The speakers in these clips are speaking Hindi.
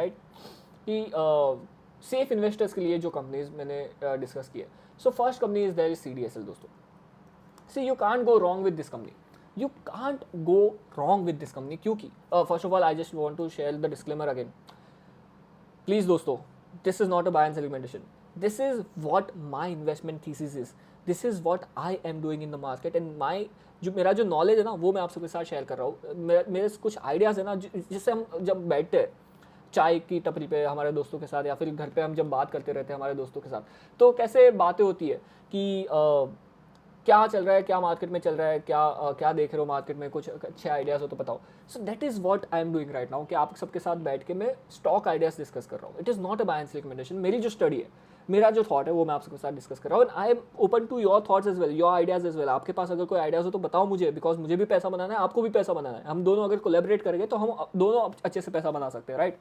राइट, कि सेफ इन्वेस्टर्स के लिए जो कंपनीज मैंने डिस्कस की है. So first company is there is CDSL दोस्तों. See you can't go wrong with this company, you can't go wrong with this company. क्योंकि first of all I just want to share the disclaimer again. Please दोस्तों, this is not a buy and sell recommendation. This is what my investment thesis is. This is what I am doing in the market and my मेरा जो नॉलेज है ना वो मैं आप सबके साथ शेयर कर रहा हूँ. मेरे कुछ आइडियाज़ है ना जिससे हम जब बैठते हैं चाय की टपरी पे हमारे दोस्तों के साथ या फिर घर पे हम जब बात करते रहते हैं हमारे दोस्तों के साथ, तो कैसे बातें होती है कि क्या चल रहा है, क्या मार्केट में चल रहा है, क्या देख रहे हो मार्केट में, कुछ अच्छे आइडियाज़ हो तो बताओ. सो that is what I am doing right now, कि आप सबके साथ बैठ के मैं स्टॉक आइडियाज़ डिस्कस कर रहा हूँ. It is not a buy and sell recommendation. मेरी जो स्टडी है, मेरा जो थॉट है वो मैं आप सबके साथ डिस्कस कर रहा हूँ. And I am open to your thoughts as well, your ideas as well. आपके पास अगर कोई आइडियाज़ हो तो बताओ मुझे, बिकॉज मुझे भी पैसा बनाना है, आपको भी पैसा बनाना है. हम दोनों अगर कोलैबोरेट करेंगे तो हम दोनों अच्छे से पैसा बना सकते हैं, right.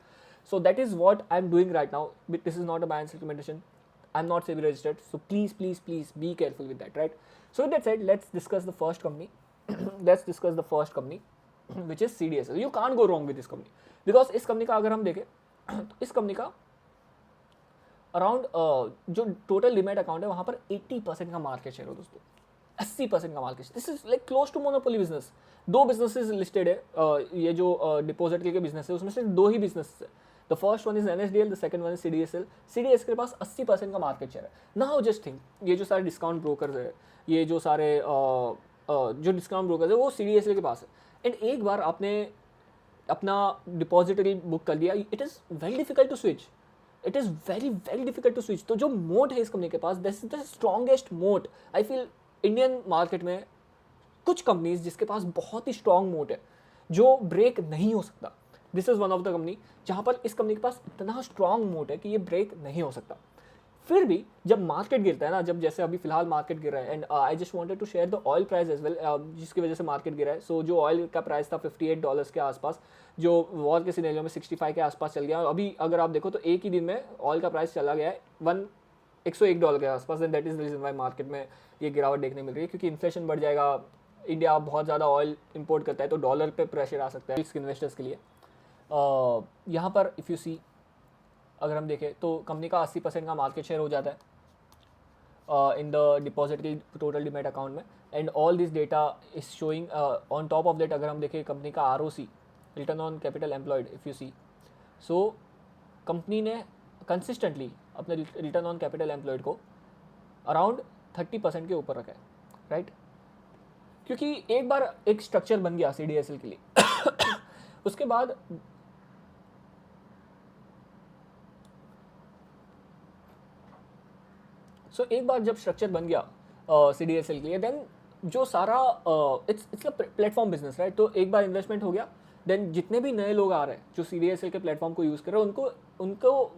So that is what I'm doing right now. This is not a buy and sell recommendation. I'm not SEBI registered. So please be careful with that, right? So with that said, let's discuss the first company. Let's discuss the first company, which is CDSL. You can't go wrong with this company because इस कंपनी का अगर हम देखें तो इस कंपनी का अराउंड जो टोटल डिमैट अकाउंट है वहाँ पर 80% का मार्केट शेयर हो दोस्तों. 80% का market. This is like close to monopoly business. दो बिजनेसेस लिस्टेड है. ये जो डिपॉजिट के बिजनेस है उसमें से दो ही बिजनेस है. The first one is NSDL, the second one is CDSL. CDSL के पास 80% का मार्केट शेयर है. नाउ जस्ट थिंक, ये जो सारे डिस्काउंट ब्रोकर्स है, ये जो सारे जो डिस्काउंट ब्रोकर्स है वो CDSL के पास है. एंड एक बार आपने अपना डिपॉजिटरी बुक कर लिया, it is very difficult to switch. It is very difficult to switch. तो जो मोट है इस कंपनी के पास, this is the strongest moat I feel Indian market में. कुछ कंपनीज जिसके पास बहुत ही स्ट्रॉन्ग मोट है जो ब्रेक नहीं हो सकता. This is one of the company जहां पर इस कंपनी के पास इतना स्ट्रॉन्ग मोट है कि ये ब्रेक नहीं हो सकता. फिर भी जब मार्केट गिरता है ना, जब जैसे अभी फिलहाल मार्केट गिर रहा है, and I just wanted to share the oil price as well, जिसकी वजह से मार्केट गिरा है. सो जो ऑयल का प्राइस था $58 के आसपास, जो वॉर के सिनेरियो में 65 के आसपास चल गया. अभी अगर आप देखो तो एक ही दिन में ऑयल का प्राइस चला गया है $101 के आसपास. And that is the reason why market में ये गिरावट देखने मिल रही है, क्योंकि इन्फ्लेशन बढ़ जाएगा. इंडिया बहुत ज़्यादा ऑयल इंपोर्ट करता है तो डॉलर पे प्रेशर आ सकता है रिस्क इन्वेस्टर्स के लिए. यहाँ पर इफ़ यू सी, अगर हम देखें तो कंपनी का 80% का मार्केट शेयर हो जाता है इन द डिपॉजिट की टोटल डिमेट अकाउंट में. And all this data is showing on top of that. अगर हम देखें कंपनी का ROC, return on capital employed, if you see, so company ने कंसिस्टेंटली अपने रिटर्न ऑन कैपिटल एम्प्लॉयड को अराउंड 30% के ऊपर रखा है, राइट. क्योंकि एक बार एक स्ट्रक्चर बन गया CDSL के लिए उसके बाद एक बार जब स्ट्रक्चर बन गया CDSL के लिए, देन जो सारा it's a platform business, right. तो एक बार इन्वेस्टमेंट हो गया, देन जितने भी नए लोग आ रहे हैं जो CDSL के प्लेटफॉर्म को यूज़ कर रहे हैं उनको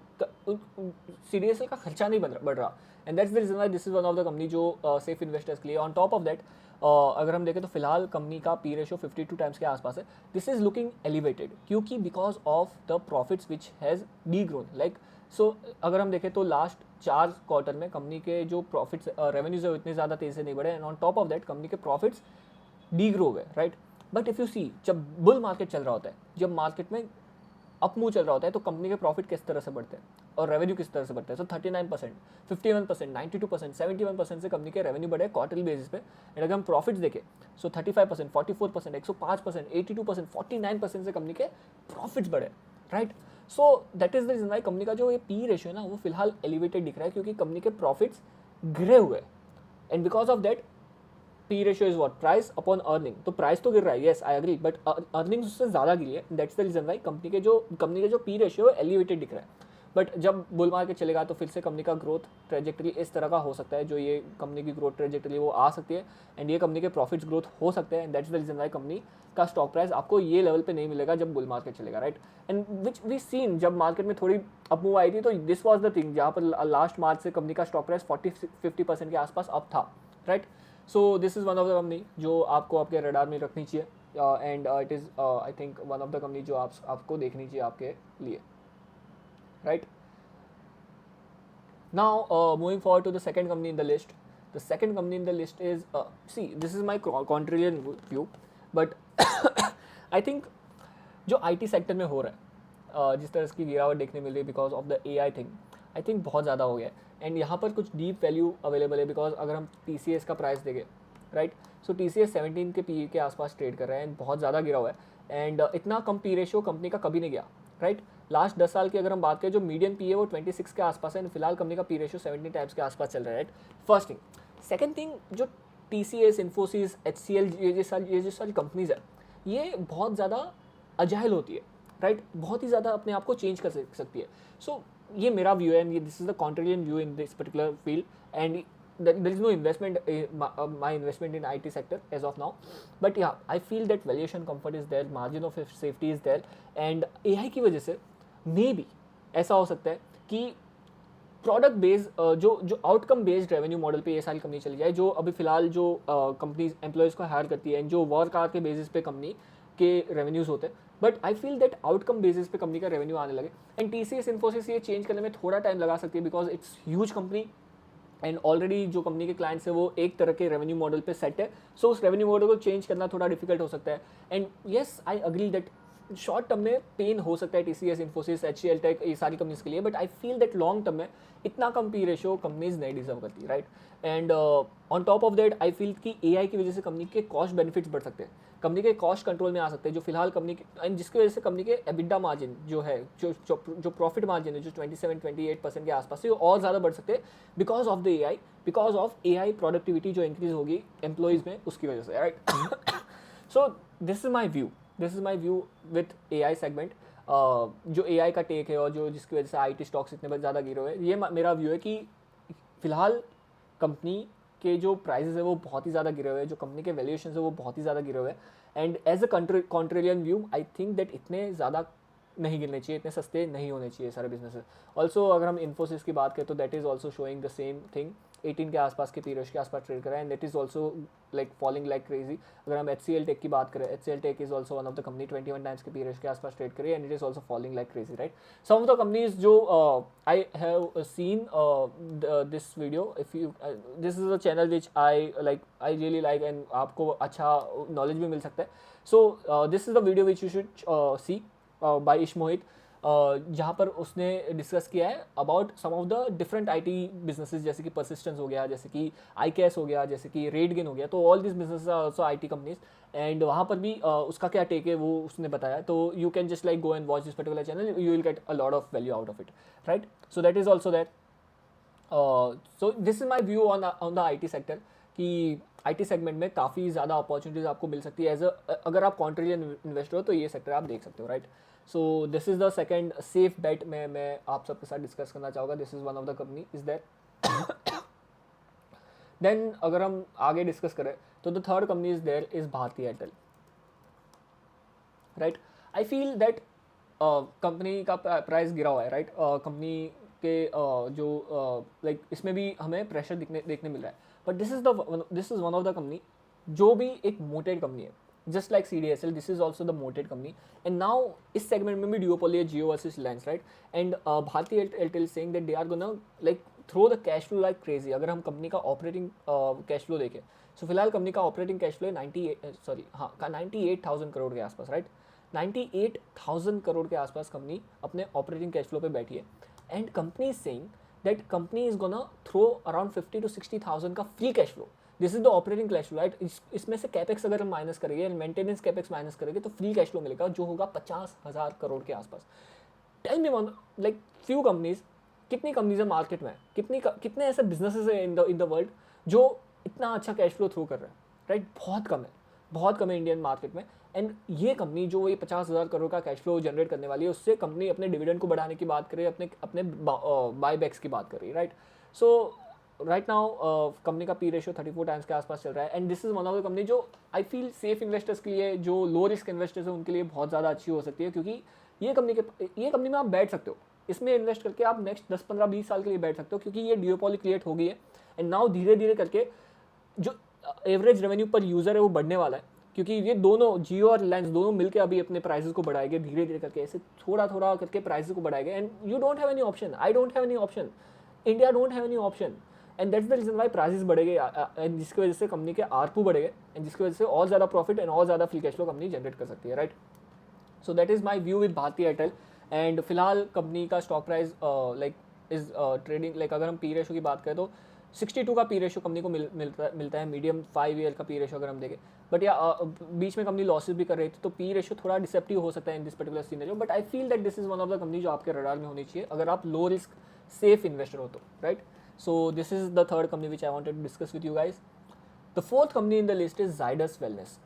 CDSL का खर्चा नहीं बढ़ रहा. And that's the reason why this is one of the company जो सेफ इन्वेस्टर्स के लिए. ऑन टॉप ऑफ दैट अगर हम देखें तो फिलहाल कंपनी का P रेशियो 52 टाइम्स के आसपास है. दिस इज लुकिंग एलिवेटेड क्योंकि because of the profits which has degrown like. So अगर हम देखें तो लास्ट 4 क्वार्टर में कंपनी के जो प्रॉफिट्स रेवेन्यूज है इतने ज़्यादा तेज़ी से नहीं बढ़े. And on top of that company के प्रॉफिट्स डी ग्रो हुए, राइट. बट इफ़ यू सी, जब बुल मार्केट चल रहा होता है, जब मार्केट में अप मूव चल रहा होता है, तो कंपनी के प्रॉफिट किस तरह से बढ़ते हैं और रेवेन्यू किस तरह से बढ़ता है. सो 39%, 51%, 92%, 71% से कंपनी के रेवेन्यू बढ़े क्वार्टरली बेसिस पे. एंड अगर हम प्रॉफिट्स देखें सो 35%, 44%, 105%, 82%, 49% से कंपनी के प्रॉफिट्स बढ़े, right. So that is the reason why company का जो ये P रेशियो है ना वो फिलहाल एलिवेटेड दिख रहा है, क्योंकि कंपनी के प्रॉफिट्स गिरे हुए. And because of that P ratio is what, price upon earning. तो प्राइस तो गिर रहा है, yes I agree, but earnings उससे ज़्यादा गिरी है. That's the reason why company के जो P रेशियो है एलिवेटेड दिख रहा है. बट जब बुल मार्केट चलेगा तो फिर से कंपनी का ग्रोथ ट्रेजेक्टरी इस तरह का हो सकता है, जो ये कंपनी की ग्रोथ ट्रेजेक्टरी वो आ सकती है. एंड ये कंपनी के प्रॉफिट्स ग्रोथ हो सकते हैं. That's the reason why company का स्टॉक प्राइस आपको ये लेवल पे नहीं मिलेगा जब बुल मार्केट चलेगा, right. And which we seen जब मार्केट में थोड़ी अप मूव आई थी, तो दिस वॉज द थिंग जहाँ पर लास्ट मार्च से कंपनी का स्टॉक प्राइस 40-50% के आसपास अप था, right. So this is one of the company जो आपको आपके रडार में रखनी चाहिए. And it is I think one of the company जो आपको देखनी चाहिए आपके लिए, right. Now, moving forward to the second company in the list. The second company in the list is, see, this is my contrarian view, but I think जो IT सेक्टर में हो रहा जिस तरह की गिरावट देखने मिल रही है because of the AI thing, I think बहुत ज़्यादा हो गया है। एंड यहाँ पर कुछ डीप वैल्यू अवेलेबल है बिकॉज अगर हम TCS का प्राइस देखें, राइट, सो TCS 17 के PE के आसपास ट्रेड कर रहा है एंड बहुत ज़्यादा गिरा हुआ है। एंड इतना कम पी रेशियो कंपनी का कभी नहीं गया, राइट। लास्ट 10 साल की अगर हम बात करें, जो मीडियम पी है वो 26 के आसपास है, फिलहाल कंपनी का पी रेशियो 17 टाइम्स के आसपास चल रहा है, right. First thing. Second thing, जो TCS, इन्फोसिस, HCL, ये जो सारी कंपनीज है, ये बहुत ज़्यादा अजाइल होती है, राइट, बहुत ही ज़्यादा अपने आप को चेंज कर सकती है। सो ये मेरा व्यू है and this is the contrarian view in this particular field. And there is no investment, my investment in IT sector as of now, but yeah, I feel that valuation comfort is there, margin of safety is there, and AI की वजह से मे बी ऐसा हो सकता है कि प्रोडक्ट बेस्ड जो आउटकम बेस्ड रेवेन्यू मॉडल पे ये सारी कंपनी चली जाए, जो अभी फिलहाल जो कंपनीज एम्प्लॉयज़ को हायर करती है, जो वर्क आवर के बेसिस पे कंपनी के रेवेन्यूज होते हैं, but I feel that outcome basis पे कंपनी का रेवेन्यू आने लगे। एंड TCS, इन्फोसिस ये चेंज करने में थोड़ा टाइम लगा सकती है because it's huge company and already जो कंपनी के क्लाइंट्स है वो एक तरह के रेवेन्यू मॉडल पे सेट है। सो उस रेवेन्यू मॉडल को चेंज करना थोड़ा डिफिकल्ट हो सकता है। And yes, I agree that short term में पेन हो सकता है TCS, इन्फोसिस, HCL टेक, ये सारी कंपनीज के लिए, but I feel that long term में इतना कम पी रेशियो कंपनीज नहीं डिजर्व करती, right. And on top of that I feel कि AI की वजह से कंपनी के कॉस्ट बेनिफिट्स बढ़ सकते हैं, कंपनी के कॉस्ट कंट्रोल में आ सकते हैं, जो फिलहाल कंपनी के, एंड जिसकी वजह से कंपनी के EBITDA मार्जिन जो है, जो प्रॉफिट मार्जिन है, जो 27-28% के आसपास है, वो और ज़्यादा बढ़ सकते हैं because of the AI, because of AI productivity जो इंक्रीज होगी एम्प्लॉयज़ में, उसकी वजह से, right. So this is my view with AI segment. जो AI का टेक है और जो जिसकी वजह से IT स्टॉक्स इतने ज़्यादा गिरे हुए हैं, ये मेरा व्यू है कि फिलहाल कंपनी के जो प्राइसेस है वो बहुत ही ज़्यादा गिरे हुए हैं, जो कंपनी के वैल्यूएशन है वो बहुत ही ज़्यादा गिरे हुए हैं। And as a contrarian view I think that इतने ज़्यादा नहीं गिरने चाहिए, इतने सस्ते नहीं होने चाहिए सारे बिजनेसेस। ऑल्सो अगर हम इन्फोसिस की बात करें तो that is also showing the same thing, 18 के आसपास के पीरियड के आसपास ट्रेड कर रहा है, and that is also like falling like crazy. अगर हम HCL टेक की बात करें, HCL tech is also one of the company 21 times के पीरियड के आसपास ट्रेड करी, and it is also falling like crazy, right. Some of the companies जो I have seen this video, if you this is a channel which I really like and आपको अच्छा नॉलेज भी मिल सकता है। So this is the video which you should see by Ish Mohit, जहाँ पर उसने डिस्कस किया है about some of the different IT businesses, जैसे कि परसिस्टेंस हो गया, जैसे कि iCAS हो गया, जैसे कि रेडगेन हो गया। तो all this business are also IT companies, एंड वहाँ पर भी उसका क्या टेक है वो उसने बताया। तो you can just like go and watch this particular channel, you will get a lot of value out of it, right. So that is also that. So this is my view on the IT sector कि IT सेगमेंट में काफ़ी ज़्यादा अपॉर्चुनिटीज़ आपको मिल सकती है। अगर आप कॉन्ट्रेरियन इन्वेस्टर हो तो ये सेक्टर आप देख सकते हो, right. So this is the second safe bet मैं आप सबके साथ डिस्कस करना चाहूँगा। This is one of the company is that. Then अगर हम आगे डिस्कस करें तो the third company is there is Bharti Airtel, right. I feel that company का प्राइस गिरा हुआ है, राइट। कंपनी के जो लाइक इसमें भी हमें प्रेशर देखने मिल रहा है, but this is one of the company जो भी एक मोटेड कंपनी है, just like CDSL, this is also the moated company. And now इस सेगमेंट में भी ड्यूओपोली है, Jio versus Reliance, right. And Bharti Airtel saying that they are gonna like throw the cash flow like crazy. अगर हम कंपनी का ऑपरेटिंग कैश फ्लो देखें, सो फिलहाल कंपनी का ऑपरेटिंग कैश फ्लो है 98,000 करोड़ के आसपास, राइट। 98,000 करोड़ के आसपास कंपनी अपने ऑपरेटिंग कैश फ्लो पे बैठी है, and company is saying that company is gonna throw around 50 to 60,000 का free cash flow. This is the operating cash flow, right. इसमें से कैपेक्स अगर हम माइनस करेंगे, मेंटेनेंस कैपेक्स माइनस करेंगे, तो फ्री कैश फ्लो मिलेगा जो होगा 50,000 करोड़ के आसपास। Tell me one like few companies, कितनी कंपनीज है मार्केट में, कितने ऐसे बिजनेसेस है इन द वर्ल्ड जो इतना अच्छा कैश फ्लो थ्रू कर रहे हैं, राइट। बहुत कम है इंडियन मार्केट में। एंड ये कंपनी जो ये 50,000 करोड़ का कैश फ्लो जनरेट करने वाली है, उससे कंपनी अपने डिविडेंड को बढ़ाने की बात कर रही है, अपने बायबैक्स की बात कर रही है, राइट। सो राइट नाउ कंपनी का पी रेशियो 34 टाइम्स के आसपास चल रहा है, and this is one of the company जो आई फील सेफ इन्वेस्टर्स के लिए, जो लो रिस्क इन्वेस्टर्स हैं उनके लिए बहुत ज़्यादा अच्छी हो सकती है, क्योंकि ये कंपनी में आप बैठ सकते हो, इसमें इन्वेस्ट करके आप नेक्स्ट 10, 15, 20 साल के लिए बैठ सकते हो, क्योंकि ये ड्यूओपोली क्रिएट हो गई है। एंड नाउ धीरे धीरे करके जो एवरेज रेवेन्यू पर यूज़र है वो बढ़ने वाला है, क्योंकि ये दोनों जियो और रिलायंस दोनों मिलकर अभी अपने प्राइसेस को बढ़ाएंगे धीरे धीरे करके, ऐसे थोड़ा थोड़ा करके प्राइसेस को बढ़ाएंगे। And you don't have any option, I don't have any option, India don't have any option, and that's the reason why prices बढ़ेंगे, एंड जिसकी वजह से कंपनी के आरपू बढ़ेंगे, एंड जिसकी वजह से और ज़्यादा प्रॉफिट एंड और ज़्यादा free cash flow company generate कर सकती है, right. So that is my view with Bharti Airtel. And फिलहाल कंपनी का stock price like is trading like अगर हम पी रेशो की बात करें तो 62 का पी रेशो कंपनी को मिलता है मीडियम 5 ईयर का पी रेशो अगर हम देखें. बट या बीच में कंपनी लॉसेस भी कर रही थी तो पी रेशो थोड़ा डिसेप्टिव हो सकता है in this particular scenario. But I feel that this is one of the company जो आपके रडार में होनी चाहिए अगर आप लो रिस्क सेफ इन्वेस्टर हो तो, right. So this is the third company which I wanted to discuss with you guys. The fourth company in the list is Zydus Wellness.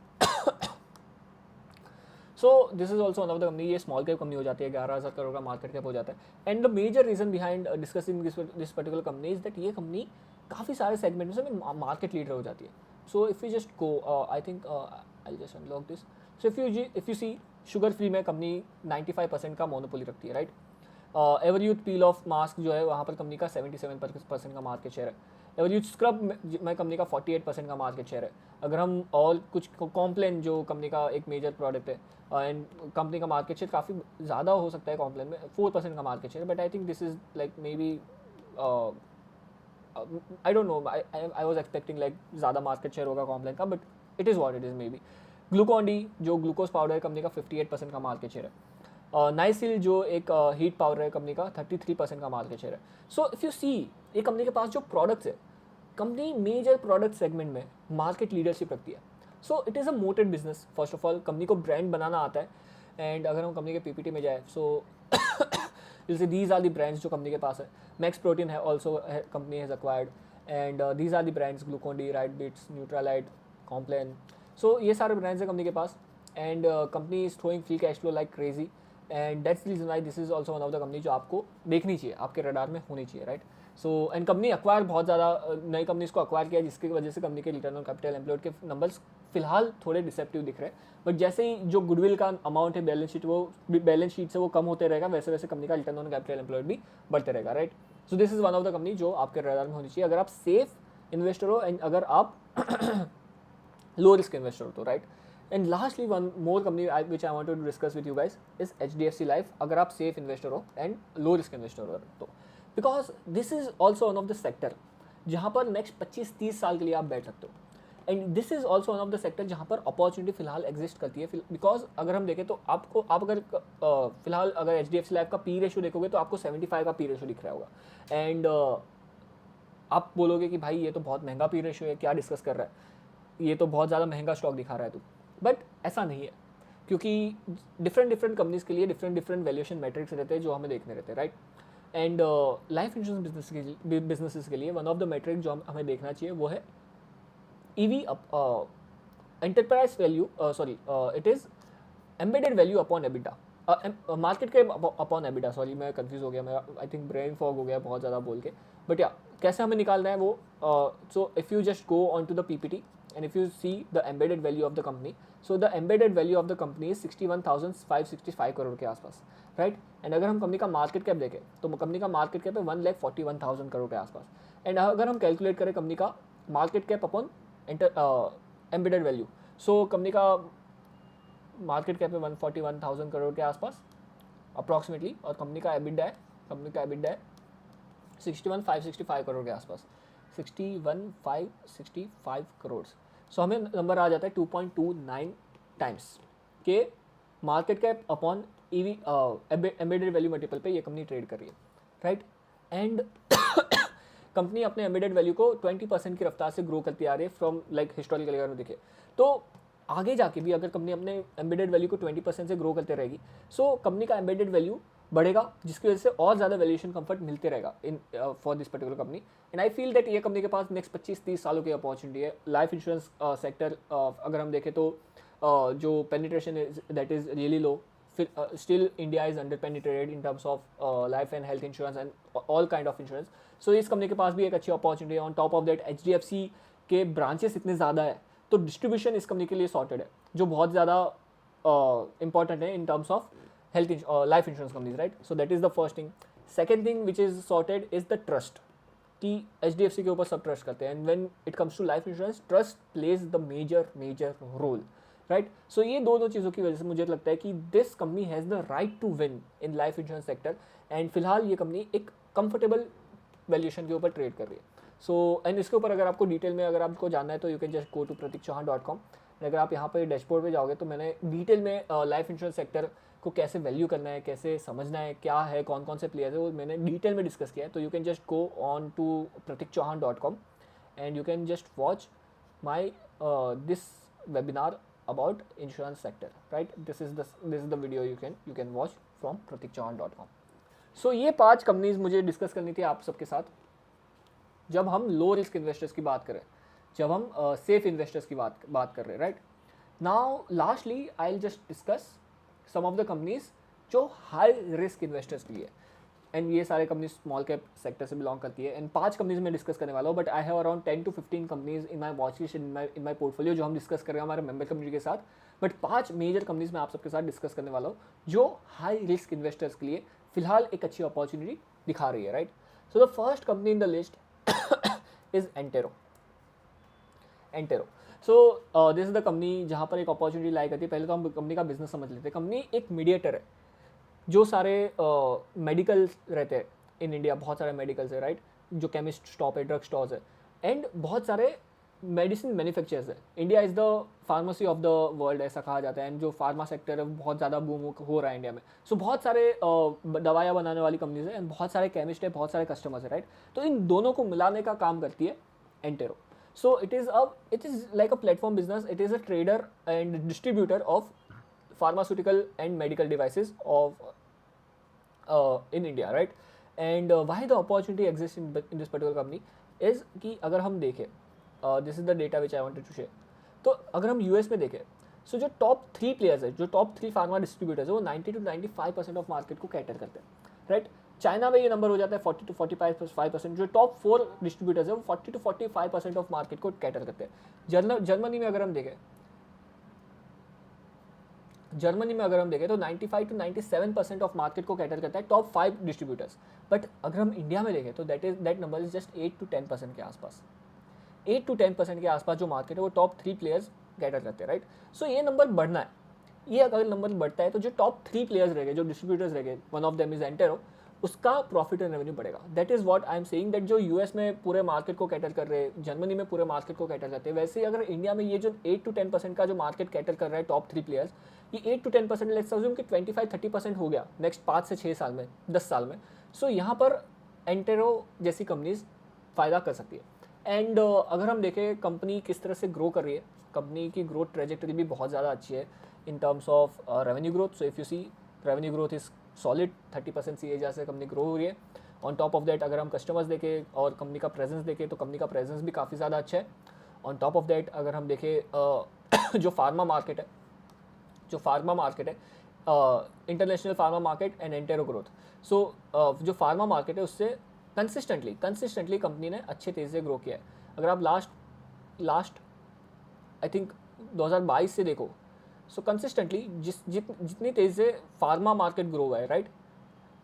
So this is also one of the company. ये स्मॉल कैप कंपनी हो जाती है, 11,000 करोड़ का मार्केट कैप हो जाता है. And the major reason behind discussing this particular company is that ये कंपनी काफ़ी सारे सेगमेंट्स में मार्केट लीडर हो जाती है. So if you just go I think I just unlock this. So if you see Sugar Free में कंपनी 95% का मोनोपोली रखती है, right. Everyuth peel off mask जो है वहाँ पर कंपनी का 77% का मार्केट शेयर है. एवरयूथ स्क्रब में कंपनी का 48% का मार्केट शेयर है. अगर हम और कुछ कॉम्प्लेन जो कंपनी का एक मेजर प्रोडक्ट है एंड कंपनी का मार्केट शेयर काफ़ी ज़्यादा हो सकता है कॉम्प्लेन में 4% का market share. But I think this is like may be I don't know. I was expecting like ज़्यादा मार्केट शेयर होगा कॉम्प्लेन का, but it is what it is may be. Glucon D जो ग्लूकोज पाउडर है कंपनी का 58% का मार्केट शेयर है. नाइसिल जो एक हीट पाउडर है कंपनी का 33% का मार्केट शेयर है. सो इफ़ यू सी ये कंपनी के पास जो प्रोडक्ट्स है कंपनी मेजर प्रोडक्ट सेगमेंट में मार्केट लीडरशिप रखती है. सो it is a mooted business. First of all company को ब्रांड बनाना आता है. एंड अगर हम कंपनी के पीपीटी में जाए so you'll see these are the brands जो कंपनी के पास है. मैक्स प्रोटीन है also company has acquired. And these are the brands Glucon D, Rite Bites, Nutralite, Complan. So ये सारे ब्रांड्स हैं कंपनी के पास. And company is throwing free cash flow like crazy. And that's the reason why this is also one of the company जो आपको देखनी चाहिए, आपके रडार में होनी चाहिए, right. So and company acquire बहुत ज़्यादा नई कंपनीज को एक्वायर किया जिसकी वजह से कंपनी के रिटर्न ऑन कैपिटल एम्प्लॉयड के नंबर्स फिलहाल थोड़े डिसेप्टिव दिख रहे हैं. बट जैसे ही जो गुडविल का अमाउंट है बैलेंस शीट से वो कम होते रहेगा वैसे वैसे कंपनी का रिटर्न ऑन कैपिटल एम्प्लॉयड भी बढ़ते रहेगा, right. So this is one of the company जो आपके रडार में होनी चाहिए अगर आप सेफ इन्वेस्टर हो एंड अगर आप लो रिस्क इन्वेस्टर हो तो, right. And lastly one more company which I want to discuss with you guys is HDFC life. अगर आप सेफ इन्वेस्टर हो एंड लो रिस्क इन्वेस्टर हो तो, because this is also one of the sector जहाँ पर नेक्स्ट 25-30 साल के लिए आप बैठ सकते हो. And this is also one of the sector जहाँ पर अपॉर्चुनिटी फिलहाल एग्जिस्ट करती है. बिकॉज अगर हम देखें तो आप अगर फिलहाल अगर HDFC लाइफ का पी रेशो देखोगे तो आपको 75 का पी रेशो दिख रहा होगा. एंड आप बोलोगे कि भाई ये तो बहुत महंगा पी रेशो है, क्या डिस्कस कर रहा है, ये तो बहुत ज़्यादा महंगा स्टॉक दिखा रहा है तू. बट ऐसा नहीं है क्योंकि डिफरेंट कंपनीज के लिए डिफरेंट वैल्यूएशन मैट्रिक्स रहते हैं जो हमें देखने रहते हैं, right. And life insurance businesses के लिए वन ऑफ द मैट्रिक जो हमें देखना चाहिए वो है EV enterprise value, it is embedded value upon EBITDA, market के अपॉन एबिटा. सॉरी मैं कंफ्यूज हो गया, मैं आई थिंक ब्रेन फॉग हो गया बहुत ज़्यादा बोल के. बट या कैसे हमें निकालना है वो. So if you just go on to the PPT and if you see the embedded value of the company, so the embedded value of the company is 61,565 crore के आसपास, राइट. एंड अगर हम कंपनी का मार्केट कैप देखें तो कंपनी का मार्केट कैप है 1,41,000 करोड़ के आसपास. एंड अगर हम कैलकुलेट करें कंपनी का market cap upon embedded value, सो कंपनी का मार्केट कैप है 141,000 करोड़ के आसपास अप्रॉक्सीमेटली. और कंपनी का एबिडा है 61,565 करोड़ के आसपास, 61,565 करोड़. सो हमें नंबर आ जाता है 2.29 टाइम्स के market cap upon EV embedded value multiple पे ये कंपनी ट्रेड कर रही है, राइट. एंड कंपनी अपने एम्बेडेड वैल्यू को 20% की रफ्तार से ग्रो करती आ रही है फ्रॉम लाइक हिस्टोरिकल अगर देखें तो आगे जाके भी अगर कंपनी अपने एम्बेडेड वैल्यू को 20% से ग्रो करते रहेगी सो कंपनी का एम्बेडेड वैल्यू बढ़ेगा जिसकी वजह से और ज़्यादा वैल्यूएशन कंफर्ट मिलते रहेगा in for this particular company. And I feel that ये कंपनी के पास नेक्स्ट 25-30 सालों की अपॉर्चुनिटी है. लाइफ इंश्योरेंस सेक्टर अगर हम देखें तो जो penetration is that is really low. Still India is under penetrated in terms of life and health insurance and all kind of insurance. So इस कंपनी के पास भी एक अच्छी अपॉर्चुनिटी है. On top of that HDFC के ब्रांचेस इतने ज़्यादा है तो डिस्ट्रीब्यूशन इस कंपनी के लिए सॉर्टेड है जो बहुत ज़्यादा इंपॉर्टेंट है in terms of health life insurance companies, right. So that is the first thing. Second thing which is sorted is the trust कि HDFC के ऊपर सब ट्रस्ट करते हैं. And when it comes to life insurance trust plays the major role, right. So ये दोनों चीज़ों की वजह से मुझे लगता है कि this company has the right to win in life insurance sector. And फिलहाल ये कंपनी एक कंफर्टेबल वैल्यूएशन के ऊपर ट्रेड कर रही है. सो एंड इसके ऊपर अगर आपको डिटेल में अगर आपको जानना है तो you can just go to pratikchauhan.com. अगर आप यहाँ पर डैशबोर्ड पे जाओगे तो मैंने डिटेल में लाइफ इंश्योरेंस सेक्टर को कैसे वैल्यू करना है, कैसे समझना है, क्या है, कौन कौन से प्लेयर्स है, वो मैंने डिटेल में डिस्कस किया है. तो you can just go on to pratikchauhan.com and you can just watch my this webinar about insurance sector, right? This is the video you can watch from pratikchauhan.com. So ये 5 कंपनीज मुझे डिस्कस करनी थी आप सबके साथ जब हम लो रिस्क इन्वेस्टर्स की बात करें, जब हम सेफ इन्वेस्टर्स की बात कर रहे हैं, right? Now lastly I will just discuss some of the companies जो हाई रिस्क इन्वेस्टर्स के लिए, एंड ये सारे कंपनीज स्मॉल कैप सेक्टर से बिलोंग करती है. एंड 5 कंपनीज में डिस्कस करने वाला हूँ, but I have around 10 to 15 companies in my watch list, in my portfolio, जो हम डिस्कस कर रहे हैं हमारे मेंबर कम्युनिटी के साथ. बट 5 मेजर कंपनीज में आप सबके साथ डिस्कस करने वाला हूँ जो हाई रिस्क इन्वेस्टर्स के लिए फिलहाल एक अच्छी अपॉर्चुनिटी दिखा रही है, right? So the first company in the list is Entero. So this is the company जहाँ पर एक अपॉर्चुनिटी लाई करती है. पहले तो हम कंपनी का बिजनेस समझ लेते हैं. कंपनी एक मीडिएटर है. जो सारे मेडिकल रहते हैं इन इंडिया, बहुत सारे मेडिकल्स है, राइट? जो केमिस्ट शॉप है, ड्रग स्टोर्स है, एंड बहुत सारे मेडिसिन मैन्युफैक्चरर्स है. India is the pharmacy of the world, ऐसा कहा जाता है. एंड जो फार्मा सेक्टर है बहुत ज़्यादा बूम हो रहा है इंडिया में. सो बहुत सारे दवाइयाँ बनाने वाली कंपनीज है, एंड बहुत सारे केमिस्ट है, बहुत सारे कस्टमर्स है, राइट? तो इन दोनों को मिलाने का काम करती है Entero. So it is like a platform business. It is a trader and distributor of pharmaceutical and medical devices of in India, right? And why the opportunity exists in this particular company is कि अगर हम देखें, this is the data which I wanted to share. तो अगर हम US में देखें, so जो टॉप 3 प्लेयर्स है, जो टॉप 3 फार्मा डिस्ट्रीब्यूटर्स है, वो 90 to 95% ऑफ मार्केट को कैटर करते हैं, राइट? चाइना में ये नंबर हो जाता है 40 to 45%. जो टॉप 4 डिस्ट्रीब्यूटर्स है वो 40 to 45% ऑफ मार्केट को कैटर करते हैं. जर्मनी में अगर हम देखें, तो 95 to 97% ऑफ मार्केट को कैटर करता है टॉप 5 डिस्ट्रीब्यूटर्स. बट अगर हम इंडिया में देखें तो that number is just 8 to 10% के आसपास. 8 to 10% के आसपास जो मार्केट है वो टॉप 3 प्लेयर्स कैटर करते हैं, राइट? सो ये नंबर बढ़ना है. ये अगर नंबर बढ़ता है तो जो टॉप 3 प्लेयर्स रहेंगे, जो डिस्ट्रीब्यूटर्स रहेंगे, one of them is Entero, उसका प्रॉफिट एंड रेवेन्यू बढ़ेगा. That is what I am saying, that जो यूएस में पूरे मार्केट को कैटर कर रहे हैं, जर्मनी में पूरे मार्केट को कैटर करते हैं, वैसे ही अगर इंडिया में ये जो 8 to 10% का जो मार्केट कैटर कर रहा है टॉप 3 प्लेयर्स, ये 8 to 10%, लेट्स अज्यूम कि 25-30% हो गया नेक्स्ट 5 से 6 साल में, 10 साल में. सो यहाँ पर एंटेरो जैसी कंपनीज फ़ायदा कर सकती है. एंड अगर हम देखें कंपनी किस तरह से ग्रो कर रही है, कंपनी की ग्रोथ ट्रेजेक्टरी भी बहुत ज़्यादा अच्छी है in terms of revenue growth. So if you see, revenue growth is solid, 30% CAGR से कंपनी ग्रो हो रही है. ऑन टॉप ऑफ दैट अगर हम कस्टमर्स देखें और कंपनी का प्रेजेंस देखें तो कंपनी का प्रेजेंस भी काफ़ी ज़्यादा अच्छा है. ऑन टॉप ऑफ दैट अगर हम देखें जो फार्मा मार्केट है, international pharma market and Entero growth. So जो फार्मा मार्केट है उससे कंसिस्टेंटली कंपनी ने अच्छे तेज़ी से ग्रो किया है. अगर आप लास्ट आई थिंक 2022 से देखो, सो कंसिस्टेंटली जितनी तेज़ी से फार्मा मार्केट ग्रो हुआ है, राइट?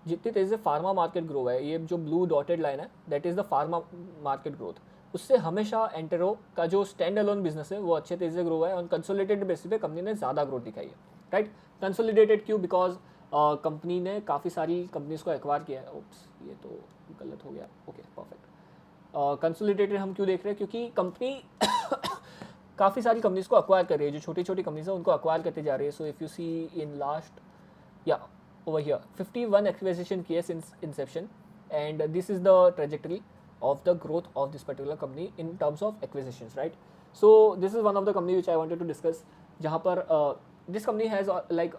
जितनी तेज़ी से फार्मा मार्केट ग्रो हुआ है, ये जो ब्लू डॉटेड लाइन है that is the pharma market growth. उससे हमेशा एंटेरो का जो स्टैंड अलोन बिजनेस है वो अच्छे तेज़ी से ग्रो हुआ है. ऑन कंसोलिडेटेड बेसिस पे कंपनी ने ज़्यादा ग्रोथ दिखाई है, राइट? कंसोलिडेटेड क्यों? बिकॉज कंपनी ने काफ़ी सारी कंपनीज को एक्वायर किया है. ओप्स, ये तो गलत हो गया. Okay, perfect. कंसोलिडेटेड हम क्यों देख रहे हैं? क्योंकि कंपनी काफ़ी सारी कंपनीज को एक्वायर कर रही है. जो छोटी छोटी कंपनीज है उनको एक्वायर करते जा रही है. So if you see in last over here 51 acquisition किए since inception, and this is the trajectory of the growth of this particular company in terms of acquisitions, right? So this is one of the company which I wanted to discuss, जहाँ पर this company has like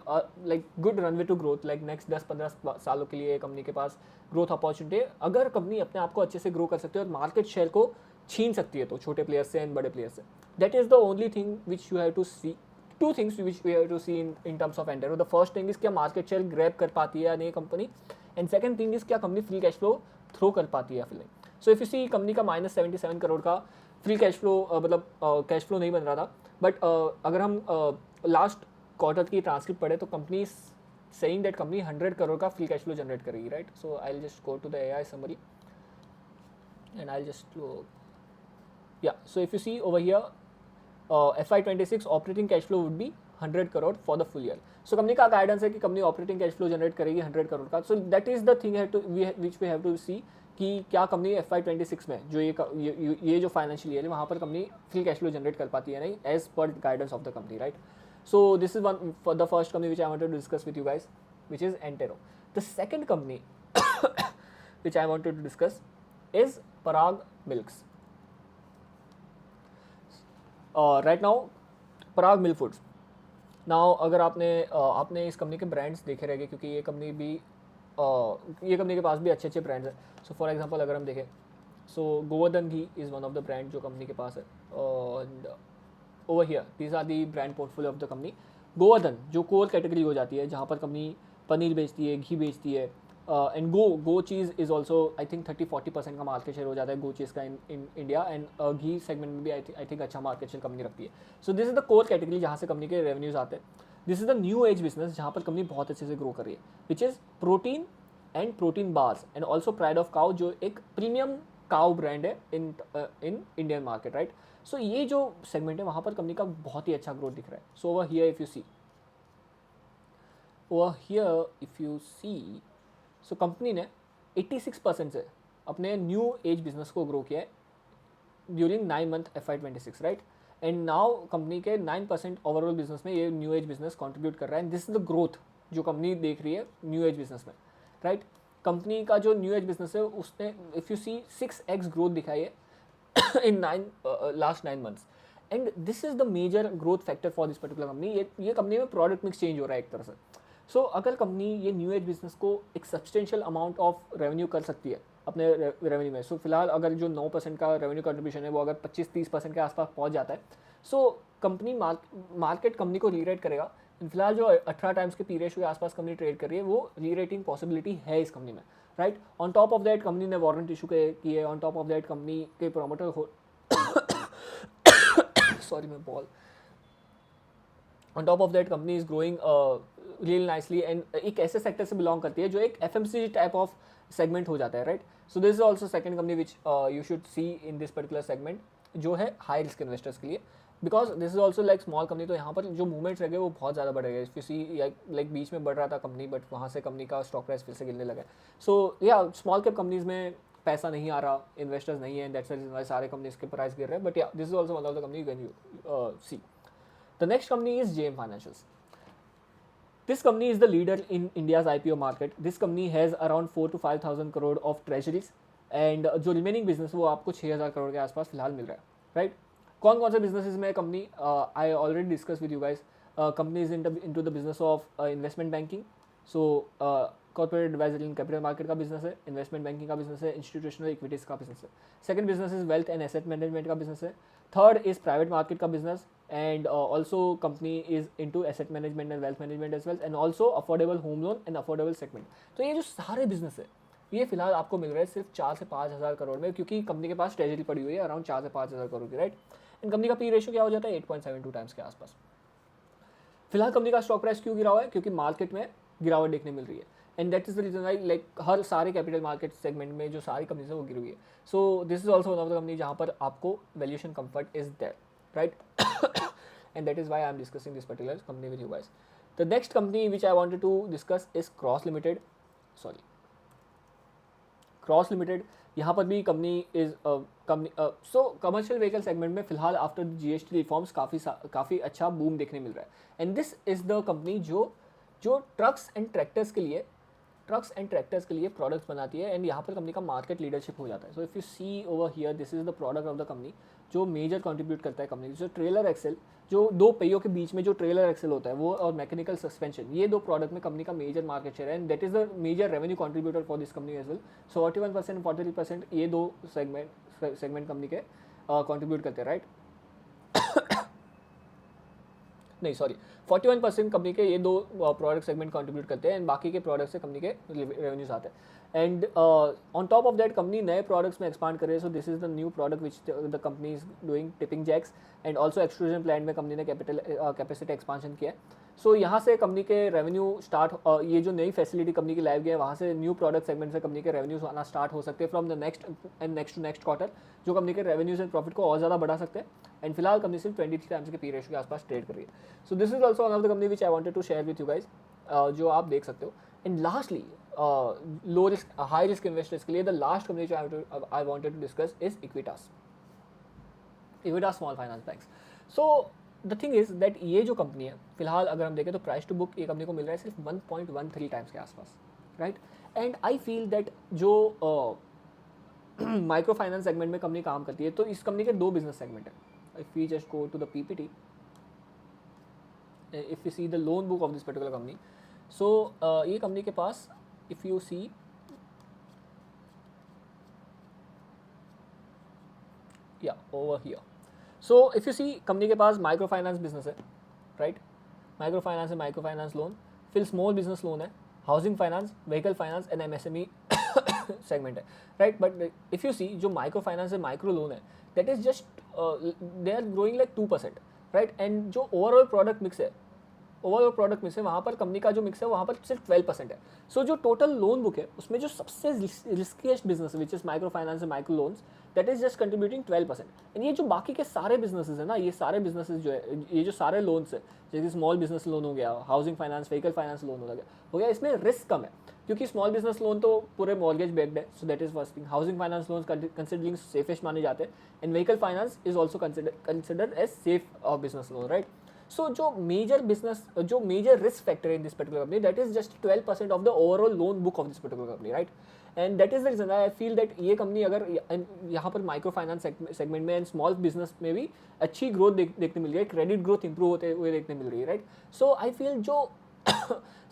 good runway to growth, like next 10-15 सालों के लिए कंपनी के पास ग्रोथ अपॉर्चुनिटी है. अगर कंपनी अपने आप को अच्छे से ग्रो कर सकती है और मार्केट शेयर को छीन सकती है तो छोटे प्लेयर्स से एंड बड़े प्लेयर्स से. That is the only thing which you have to see. 2 things which we have to see in terms of Antero. The first thing is क्या मार्केट शेयर ग्रैब कर पाती है या नहीं company, and second thing is क्या company free cash flow throw कर पाती है या फिर नहीं. So if you see company का -77 करोड़ का फ्री कैश फ्लो, मतलब कैश फ्लो नहीं बन रहा था. बट अगर हम लास्ट क्वार्टर की ट्रांसक्रिप्ट पढ़े तो company saying that company 100 crore का फ्री कैश फ्लो जनरेट करेगी, right? So I will just go to the AI summary and I will just so if you see over here FY26 operating cash flow would be 100 crore for the full year. So company का गाइडेंस है कि company operating cash flow generate करेगी 100 करोड़ का. So that is the thing which we have to सी कि क्या कंपनी FY26 में जो ये जो फाइनेंशियल ईयर है वहाँ पर company free cash flow generate कर पाती है नहीं, as per guidance of the company, right? So this is one for the first company which I wanted to discuss with you guys, which is Entero. The second company which I wanted to discuss is Parag Milks. Right now, Parag Milk Foods. Now अगर आपने इस कंपनी के ब्रांड्स देखे रहेंगे, क्योंकि ये कंपनी के पास भी अच्छे अच्छे ब्रांड्स हैं. सो फॉर एग्जांपल अगर हम देखें, so Govardhan ghee is one of the brand जो कंपनी के पास है. And over here these are the brand portfolio of the company. Govardhan जो कोर कैटेगरी हो जाती है, जहाँ पर कंपनी पनीर बेचती है, घी बेचती है. And go cheese is also I think 30-40% का मार्केट शेयर हो जाता है गो चीज़ का in India. And ghee segment में भी आई थिंक अच्छा मार्केट शेयर कंपनी रखती है. So this is the core category जहाँ से कंपनी के रेवेन्यूज़ आते हैं. This is the new age business जहाँ पर कंपनी बहुत अच्छे से ग्रो कर रही है, which is protein and protein bars and also pride of cow, जो एक प्रीमियम काउ ब्रांड है in Indian market, right. So ये जो सेगमेंट है वहाँ पर कंपनी का बहुत ही अच्छा ग्रोथ दिख रहा है. So over here if you see so company ने 86% से अपने न्यू एज बिजनेस को ग्रो किया है during 9 month FY26, right. And now company के 9% ओवरऑल बिजनेस में ये न्यू एज बिजनेस कंट्रीब्यूट कर रहा है. And this is the growth जो कंपनी देख रही है न्यू एज बिजनेस में, राइट. कंपनी का जो न्यू एज बिजनेस है उसने if you C 6x growth दिखाई है in last 9 months. And this is the major growth factor for this particular company. ये कंपनी में प्रोडक्ट मिक्स चेंज हो रहा है एक तरह से. सो अगर कंपनी ये न्यू एज बिजनेस को एक सब्सटेंशियल अमाउंट ऑफ रेवेन्यू कर सकती है अपने रेवेन्यू में, सो फिलहाल अगर जो 9% का रेवेन्यू कंट्रीब्यूशन है वो अगर 25-30% के आसपास पहुंच जाता है, सो कंपनी मार्केट कंपनी को रीरेट करेगा. फिलहाल जो 18 टाइम्स के पी रेशियो के आसपास कंपनी ट्रेड कर रही है वो रीरेटिंग पॉसिबिलिटी है इस कंपनी में, right. On top of that company ने वारंट इशू किए है. On top of that company के प्रोमोटर सॉरी मैं ball on top of that company is growing real nicely. And एक ऐसे सेक्टर से बिलोंग करती है जो एक FMCG टाइप ऑफ सेगमेंट हो जाता है, right. So this is also second company which you should C in this particular segment, जो है हाई रिस्क इन्वेस्टर्स के लिए, because this is also like small company. तो यहाँ पर जो मूवमेंट्स रह गए वो बहुत ज़्यादा बढ़ गए. इफ यू सी लाइक बीच में बढ़ रहा था कंपनी, बट वहाँ से कंपनी का स्टॉक प्राइस फिर से गिरने लगा. सो या स्मॉल कैप कंपनीज में पैसा नहीं आ रहा, इन्वेस्टर्स नहीं है, दैट्स द रीजन व्हाई सारे कंपनीज के प्राइस गिर रहे हैं. But yeah this is also one of the company when you see. The next company is JM Financials. This company is the leader in India's IPO market. This company has around 4 to 5,000 crore of treasuries and जो रिमेनिंग बिजनेस वो आपको 6,000 करोड़ के आसपास फिलहाल मिल रहा है, राइट. कौन कौन से बिजनेसेस में company, I already discuss with you guys. Company is into the business of investment banking. So corporate advisory in capital market का बिजनेस है, इन्वेस्टमेंट बैंकिंग का बिजनेस है, इंस्टीट्यूशनल इक्विटीज़ का बिजनेस है. Second business is wealth and asset management का बिजनेस है. थर्ड इज प्राइवेट मार्केट का business. And also company is into asset management and wealth management as well, and also affordable home loan and affordable segment. तो ये जो सारे बिजनेस है ये फिलहाल आपको मिल रहा है सिर्फ 4 से 5,000 करोड़ में, क्योंकि कंपनी के पास ट्रेजरी पड़ी हुई है अराउंड 4 से 5,000 करोड़ की, राइट. एंड कंपनी का पी रेशियो क्या हो जाता है 8.72 टाइम्स के आसपास. फिलहाल कंपनी का स्टॉक प्राइस क्यों गिरा हुआ है, क्योंकि मार्केट में गिरावट देखने मिल रही है. And that is the reason why like हर सारे कैपिटल मार्केट सेगमेंट में जो सारी कंपनीज है वो गिरी हुई है. So this is also one of the company जहाँ पर आपको valuation comfort is there, right. And that is why I am discussing this particular company with you guys. The next company which I wanted to discuss is Cross Limited. Cross Limited. यहाँ पर भी company is company so commercial vehicle segment में फिलहाल आफ्टर GST रिफॉर्म्स काफ़ी अच्छा बूम देखने मिल रहा है. And this is the company जो ट्रक्स एंड ट्रैक्टर्स के लिए प्रोडक्ट्स बनाती है. एंड यहाँ पर कंपनी का मार्केट लीडरशिप हो जाता है. So if you see over here this is the product of the company जो मेजर कंट्रीब्यूट करता है कंपनी. जो ट्रेलर एक्सेल, जो दो पहियों के बीच में जो ट्रेलर एक्सेल होता है वो, और मैकेनिकल सस्पेंशन, ये दो प्रोडक्ट में कंपनी का मेजर मार्केट शेयर है. And that is the major revenue contributor for this company as well. So 41% 43% ये दो सेगमेंट कंपनी के कंट्रीब्यूट करते हैं, राइट. नहीं सॉरी 41% कंपनी के ये दो प्रोडक्ट सेगमेंट कंट्रीब्यूट करते हैं. एंड बाकी के प्रोडक्ट से कंपनी के रेवेन्यूज आते हैं. And on top of that company नए प्रोडक्ट्स में एक्सपांड कर रही है. So this is the new product which the company is doing, tipping jacks. And also extrusion plant में कंपनी ने कैपेसिटी एक्सपांशन किया है. सो यहाँ से कंपनी के रेवेन्यू स्टार्ट, ये जो नई फैसिलिटी कंपनी की लाइव गई है वहाँ से न्यू प्रोडक्ट सेगमेंट से कंपनी के रेवेन्यूज आना स्टार्ट हो सकते हैं from the next to next quarter, जो कंपनी के रेवेन्यूज एंड प्रॉफिट को और ज़्यादा बढ़ा सकते हैं. एंड फिलहाल कंपनी सिर्फ 23 टाइम्स के पी रेशियो के आसपास ट्रेड कर रही है. So this is also one of the company which I wanted to share with you guys, जो आप देख सकते हो. And lastly low risk high risk investors के लिए द लास्ट कंपनी जो I wanted to discuss is Equitas small finance banks. So the thing is that ये जो कंपनी है फिलहाल अगर हम देखें तो प्राइस टू बुक ये कंपनी को मिल रहा है सिर्फ 1.13 टाइम्स के आसपास, right. And I feel that जो माइक्रो फाइनेंस सेगमेंट में कंपनी काम करती है, तो इस कंपनी के दो बिजनेस सेगमेंट है. If we just go to the PPT, if you see the loan book of this particular company, so ये कंपनी के पास इफ यू सी या over here, so if you see company के पास माइक्रो फाइनेंस बिजनेस है, राइट. माइक्रो फाइनेंस है, माइक्रो फाइनेंस लोन, फिर स्मॉल बिजनेस लोन है, housing finance, vehicle finance and MSME segment है, right. But if you see जो माइक्रो फाइनेंस है, माइक्रो लोन है, that is just they are growing like 2%, right. And जो ओवरऑल प्रोडक्ट मिक्स है, वहाँ पर कंपनी का जो मिक्स है वहाँ पर सिर्फ 12% है. सो जो टोटल लोन बुक है उसमें जो सबसे रिस्कीएस्ट बिजनेस है which is micro finance and micro loans, that is just contributing 12%. And ये जो बाकी के सारे बिजनेसेस है ना, ये सारे बिजनेसेस जो है, ये जो सारे लोन्स है, जैसे स्मॉल बिजनेस लोन हो गया, housing finance, vehicle finance loan हो गया, इसमें रिस्क कम है क्योंकि स्मॉल बिजनेस लोन तो पूरे मॉर्गेज बैक्ड है. So that is first thing. Housing finance loan considering safest माने जाते हैं, and vehicle finance is also considered as safe business loan, right. So जो major risk factor in this particular company, that is just 12% of the overall loan book of this particular company, right. And that is the reason I feel that ये कंपनी अगर यहाँ पर माइक्रो फाइनेंस सेगमेंट में एंड स्मॉल बिजनेस में भी अच्छी ग्रोथ देखने मिल रही है, क्रेडिट ग्रोथ इंप्रूव होते हुए देखने मिल रही है, राइट. सो आई फील जो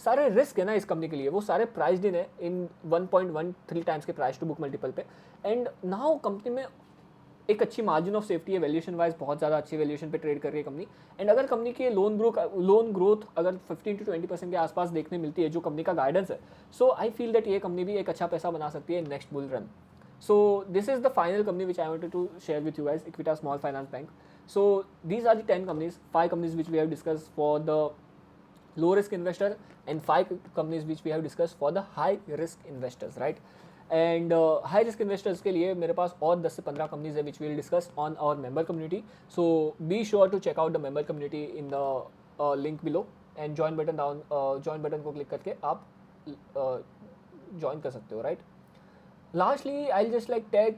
सारे रिस्क है ना इस कंपनी के लिए, वो सारे प्राइस्ड इन है इन 1.13 टाइम्स के प्राइस टू बुक मल्टीपल पे. एंड नाउ कंपनी में एक अच्छी मार्जिन ऑफ सेफ्टी है, वैल्यूएशन वाइज बहुत ज़्यादा अच्छी वैल्यूएशन पे ट्रेड कर रही है कंपनी. एंड अगर कंपनी की लोन ग्रोथ अगर 15 to 20% के आसपास देखने मिलती है जो कंपनी का गाइडेंस है, सो आई फील दैट ये कंपनी भी एक अच्छा पैसा बना सकती है next bull run. So this is the final company which I wanted to share with you guys, Equitas small finance bank. So these are the 10 companies, 5 companies which we have discussed for the low risk investor and 5 companies which we have discussed for the high risk investors, right. And high risk investors के लिए मेरे पास और 10 से 15 कंपनीज है which will discuss on our member community. So be sure to check out the member community in the link below and join button को क्लिक करके आप ज्वाइन कर सकते हो, right. Lastly I just like tag